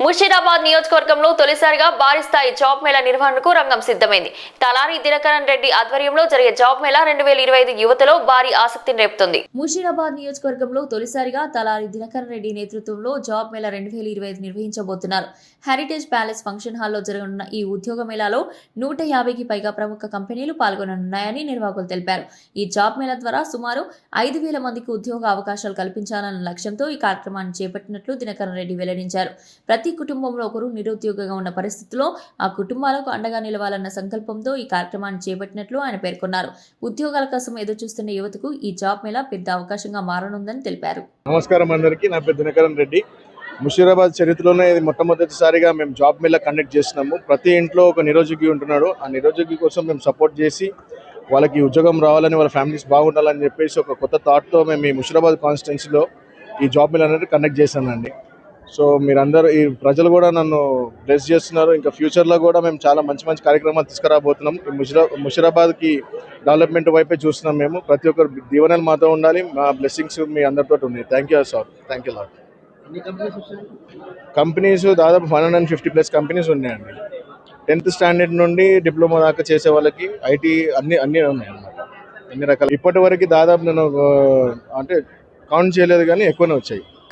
ముషీరాబాద్ నియోజకవర్గంలో తొలిసారిగా భారీ స్థాయి జాబ్ మేళా నిర్వహణకు రంగం సిద్ధమైంది. తలారి దినకరన్ రెడ్డి ఆధ్వర్యంలో జరిగే జాబ్ మేళా 2025 యువతలో భారీ ఆసక్తిని రేపుతుంది. ముషీరాబాద్ నియోజకవర్గంలో తొలిసారిగా తలారి దినకరన్ రెడ్డి నేతృత్వంలో జాబ్ మేళా 2025 నిర్వహించబోతున్నారు. హెరిటేజ్ ప్యాలెస్ ఫంక్షన్ హాల్లో జరగనున్న ఈ ఉద్యోగ మేళాలో 150కి పైగా ప్రముఖ కంపెనీలు పాల్గొననున్నాయని నిర్వాహకులు తెలిపారు. ఈ జాబ్ మేళా ద్వారా సుమారు 5,000 మందికి ఉద్యోగ అవకాశాలు కల్పించాలన్న లక్ష్యంతో ఈ కార్యక్రమాన్ని చేపట్టినట్లు దినకరన్ రెడ్డి వెల్లడించారు. ప్రతి కుటుంబంలో ఒకరు నిరుద్యోగంగా ఉన్న పరిస్థితుల్లో ఆ కుటుంబాలకు అండగా నిలవాలన్న సంకల్పంతో ఈ కార్యక్రమాన్ని చేపట్టినట్లు ఆయన పేర్కొన్నారు. ఉద్యోగాల కోసం ఎదురుచూస్తున్న యువతకు ఈ జాబ్ మేళా పెద్ద అవకాశంగా మారనుందని తెలిపారు. నమస్కారం అందరికీ, నా పేరు దినకరన్ రెడ్డి. ముషీరాబాద్ చరిత్రలోనే ఇది మొట్టమొదటిసారిగా మేము జాబ్ మేళా కండక్ట్ చేస్తున్నాము. ప్రతి ఇంట్లో ఒక నిరుద్యోగి ఉంటున్నాడు. ఆ నిరుద్యోగి కోసం మేము సపోర్ట్ చేసి వాళ్ళకి ఉద్యోగం రావాలని, వాళ్ళ ఫ్యామిలీస్ బాగుండాలని చెప్పేసి ఒక కొత్త థాట్తో మేము ఈ ముషీరాబాద్ కాన్స్టిట్యున్సీలో ఈ జాబ్ మేళా అనేది కండక్ట్ చేశానండి. సో మీరందరూ, ఈ ప్రజలు కూడా నన్ను బ్లెస్ చేస్తున్నారు. ఇంకా ఫ్యూచర్లో కూడా మేము చాలా మంచి మంచి కార్యక్రమాలు తీసుకురాబోతున్నాం. ఈ ముషీరాబాద్కి డెవలప్మెంట్ వైపే చూస్తున్నాం. మేము ప్రతి ఒక్కరు దీవెనలు మాతో ఉండాలి. మా బ్లెస్సింగ్స్ మీ అందరితో ఉన్నాయి. Thank you sir. Thank you lot. Companies దాదాపు 150+ కంపెనీస్ ఉన్నాయండి. 10th స్టాండర్డ్ నుండి డిప్లొమా దాకా చేసే వాళ్ళకి ఐటీ అన్నీ ఉన్నాయన్నమాట. అన్ని రకాల. ఇప్పటి వరకు దాదాపు నేను అంటే కౌంట్ చేయలేదు కానీ ఎక్కువనే వచ్చాయి.